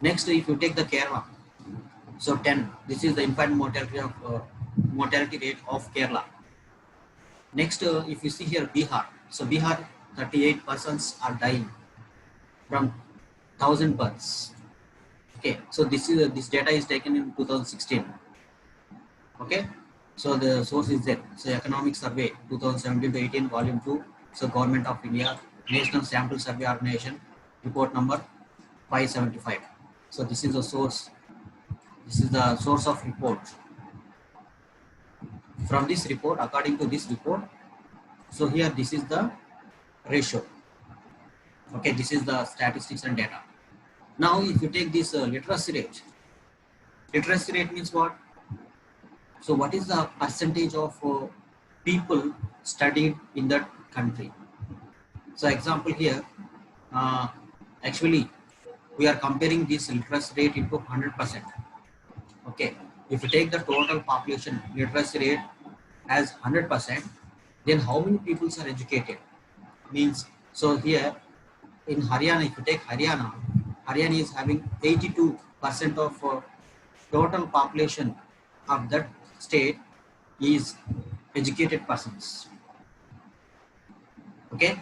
Next, if you take the Kerala, so 10. This is the infant mortality rate of Kerala. Next, if you see here Bihar, so Bihar 38 persons are dying from 1,000 births. Okay, so this data is taken in 2016. Okay, so the source is there. So Economic Survey 2017 to 18 volume 2. So Government of India National Sample Survey Organization report number 575. So this is the source. This is the source of report. From this report, according to this report, so here this is the ratio. Okay, this is the statistics and data. Now if you take this literacy rate means what? So what is the percentage of people studied in that country? So example here, actually we are comparing this literacy rate into 100%. Okay, if you take the total population literacy rate as 100%, then how many people are educated? Means, so here in Haryana, if you take Haryana is having 82% of total population of that state is educated persons. Okay,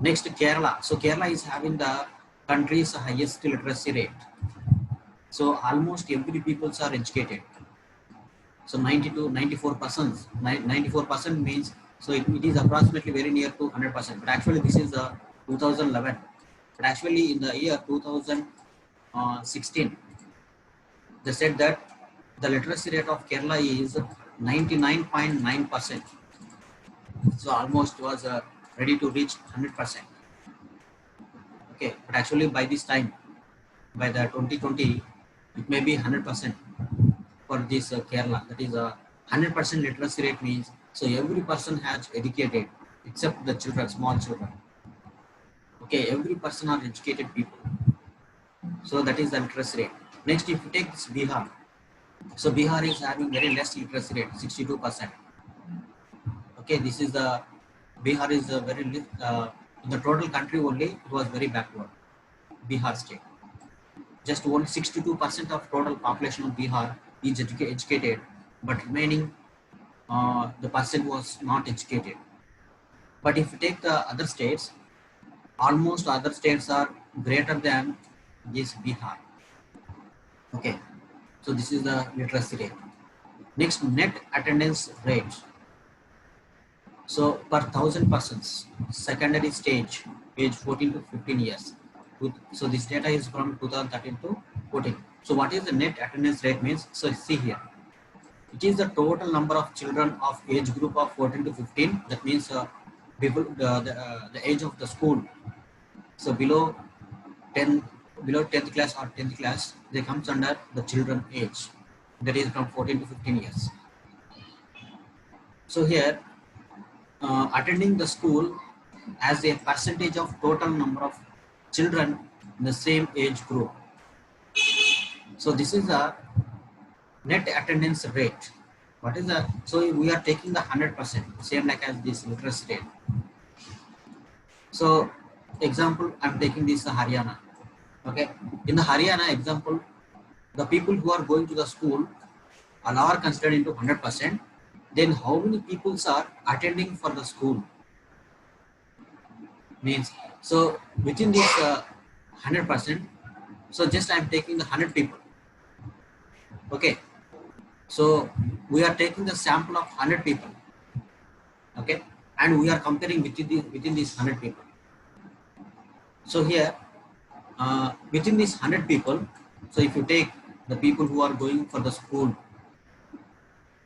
next Kerala. So Kerala is having the country's highest literacy rate. So almost every people are educated. So 94%. 94% means, so it is approximately very near to 100%. But actually this is 2011. But actually in the year 2016, they said that the literacy rate of Kerala is 99.9%. So almost was ready to reach 100%. Okay, but actually by this time, by the 2020, it may be 100% for this Kerala. That is a 100% literacy rate means, so every person has educated except the children, small children. Okay, every person are educated people. So that is the literacy rate. Next, if you take this Bihar, so Bihar is having very less literacy rate, 62%. Okay, this is the Bihar is a very in the total country only it was very backward. Bihar state, just only 62% of total population of Bihar is educated, but remaining the person was not educated. But if you take the other states, almost other states are greater than this Bihar. Okay, so this is the literacy rate. Next, net attendance rate. So per 1,000 persons, secondary stage, age 14 to 15 years. So this data is from 2013 to 14. So what is the net attendance rate means? So see here, it is the total number of children of age group of 14 to 15. That means people the age of the school. So below 10th class or 10th class, they comes under the children age. That is from 14 to 15 years. So here, attending the school as a percentage of total number of children in the same age group. So this is the net attendance rate. What is the, so we are taking the 100%, same like as this literacy rate. So example, I'm taking this Haryana. Okay, in the Haryana example, the people who are going to the school are considered into 100%. Then how many people are attending for the school? Means, so within this 100%, so just I'm taking the 100 people. Okay, so we are taking the sample of 100 people. Okay, and we are comparing within these 100 people. So here, within these 100 people, so if you take the people who are going for the school,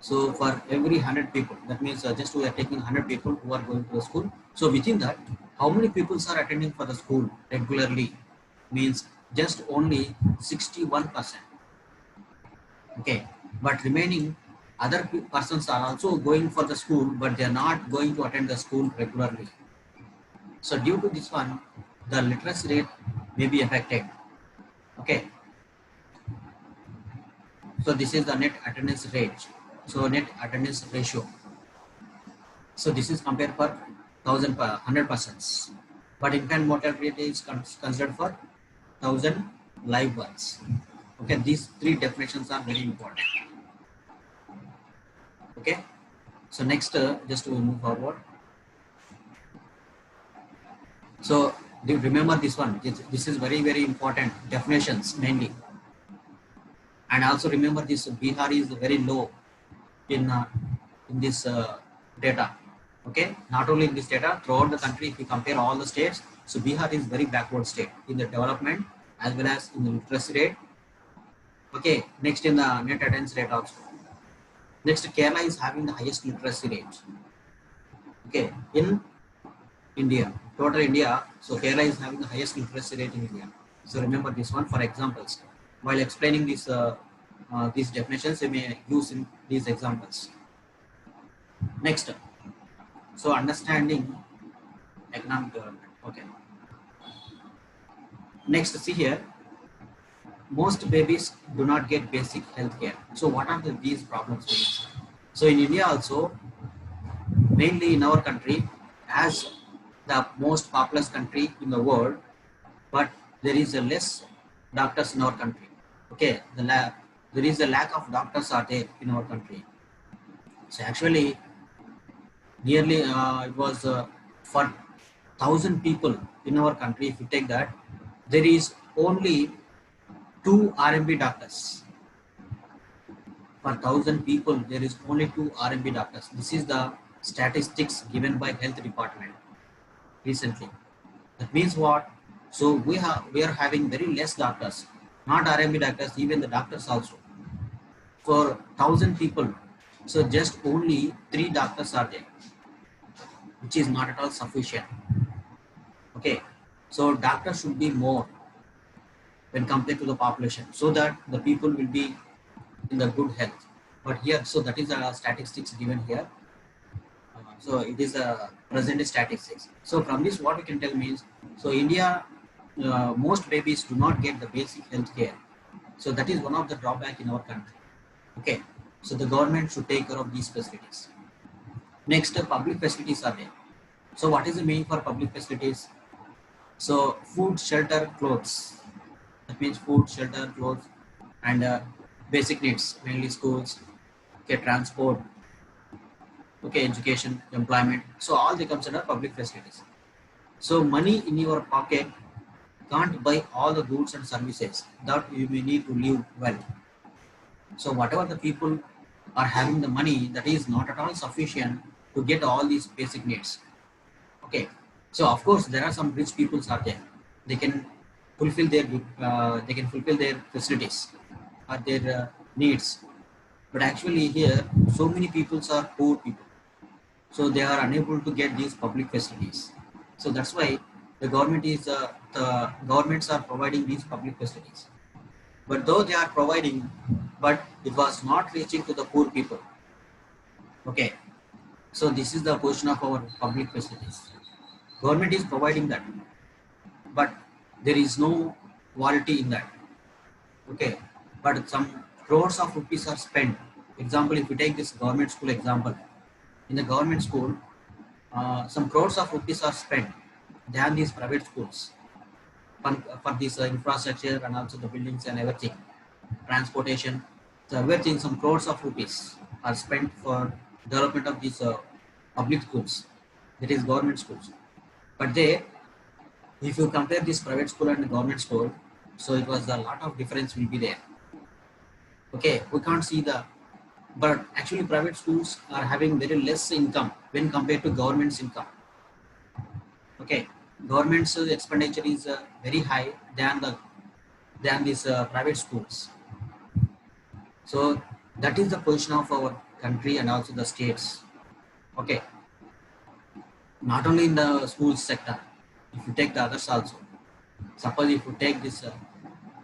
so for every 100 people, that means just we are taking 100 people who are going to the school. So within that, how many people are attending for the school regularly? Means just only 61%. Okay, but remaining other persons are also going for the school, but they are not going to attend the school regularly. So due to this one, the literacy rate may be affected. Okay, so this is the net attendance rate. So net attendance ratio. So this is compared for 100 persons, but infant mortality rate is considered for 1,000 live births. Okay, these three definitions are very important. Okay, so next, just to move forward. So remember this one. This is very, very important definitions mainly. And also remember this Bihar is very low in this data. Okay, not only in this data, throughout the country, if we compare all the states, so Bihar is very backward state in the development as well as in the literacy rate. Okay, next in the net attendance rate also. Next, Kerala is having the highest literacy rate. Okay, in India, total India, so Kerala is having the highest literacy rate in India. So remember this one for examples. While explaining these definitions, you may use in these examples. Next, so understanding economic development. Okay. Next, see here, most babies do not get basic health care. So what are these problems faced? So in India also, mainly in our country, as the most populous country in the world, but there is a less doctors in our country. Okay, there is a lack of doctors are there in our country. So actually, nearly it was for 1,000 people in our country. If you take that, there is only 2 RMB doctors. For 1,000 people, there is only 2 RMB doctors. This is the statistics given by health department recently. That means what? So we are having very less doctors, not RMB doctors, even the doctors also. For 1,000 people, so just only 3 doctors are there, which is not at all sufficient. Okay, so doctors should be more when compared to the population, so that the people will be in the good health. But here, so that is the statistics given here. So it is a present statistics. So from this, what we can tell means, so India, most babies do not get the basic health care. So that is one of the drawback in our country. Okay, so the government should take care of these facilities. Next, public facilities are there. So what is the meaning for public facilities? So food, shelter, clothes. That means food, shelter, clothes, and basic needs, mainly schools, okay, transport, okay, education, employment. So all they consider public facilities. So money in your pocket can't buy all the goods and services that you may need to live well. So whatever the people are having the money, that is not at all sufficient to get all these basic needs. Okay, so of course there are some rich people are there. They can fulfill their facilities or their needs. But actually here, so many people are poor people. So they are unable to get these public facilities. So that's why the governments are providing these public facilities. But though they are providing, but it was not reaching to the poor people. Okay, so this is the question of our public facilities. Government is providing that, but there is no quality in that. Okay, but some crores of rupees are spent. Example, if we take this government school example, in the government school, some crores of rupees are spent than these private schools for this infrastructure and also the buildings and everything, transportation, so everything. Some crores of rupees are spent for development of these public schools, that is government schools. But they, if you compare this private school and the government school, so it was a lot of difference will be there. Okay, we can't see but actually private schools are having very less income when compared to government's income. Okay, government's expenditure is very high than these private schools. So that is the position of our country and also the states. Okay, not only in the school sector, if you take the others also. Suppose if you take this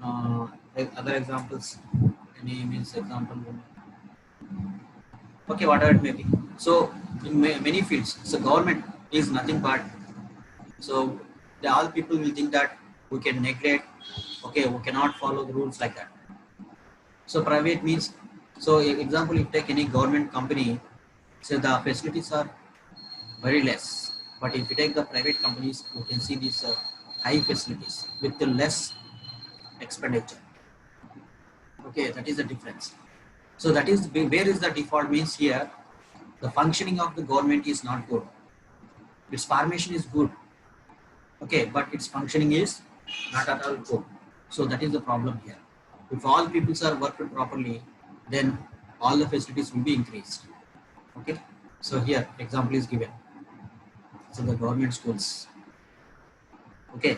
other examples, any means example, okay, whatever it may be. So in many fields, so government is nothing but, so all people will think that we can neglect, okay, we cannot follow the rules like that. So private means, so example, if you take any government company, so the facilities are very less. But if you take the private companies, you can see these high facilities with the less expenditure. Okay, that is the difference. So that is where is the default means here the functioning of the government is not good. Its formation is good, okay, but its functioning is not at all good. So that is the problem here. If all peoples are worked properly, then all the facilities will be increased. Okay, so here example is given. So the government schools. Okay,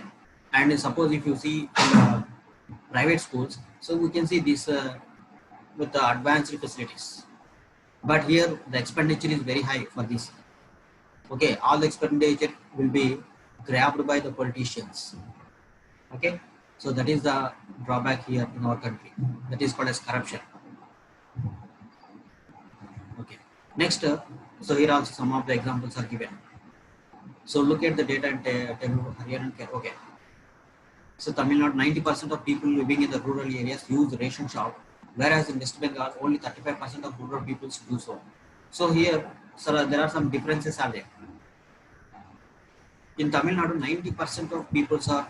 and suppose if you see private schools, so we can see this with the advanced facilities. But here the expenditure is very high for this. Okay, all the expenditure will be grabbed by the politicians. Okay, so that is the drawback here in our country. That is called as corruption. Okay, next, so here also some of the examples are given. So look at the data and table here and care. Okay, so Tamil Nadu 90% of people living in the rural areas use ration shop, whereas in West Bengal only 35% of rural people do so. So here, sir, there are some differences are there. In Tamil Nadu, 90% of people are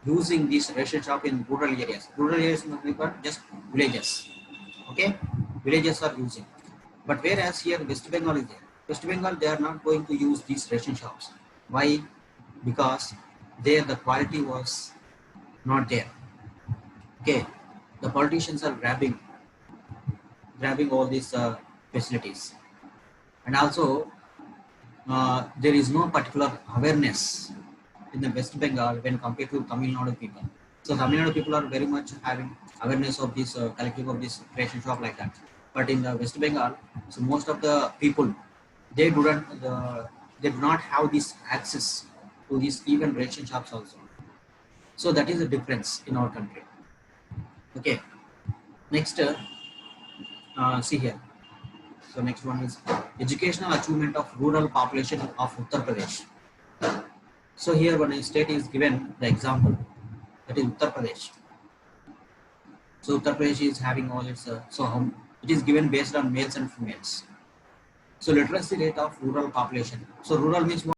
using this ration shop in rural areas. Rural areas are just villages. Okay, villages are using. But whereas here West Bengal is there. West Bengal, they are not going to use these ration shops. Why? Because there the quality was not there. Okay, the politicians are grabbing all these facilities, and also there is no particular awareness in the West Bengal when compared to Tamil Nadu people. So Tamil Nadu people are very much having awareness of this collective of this ration shop like that. But in the West Bengal, so most of the people they they do not have this access to these even ration shops also. So that is the difference in our country. Okay. Next, see here. So next one is educational achievement of rural population of Uttar Pradesh. So here one state is given the example, that is Uttar Pradesh. So Uttar Pradesh is having all its it is given based on males and females. So literacy rate of rural population. So rural means what?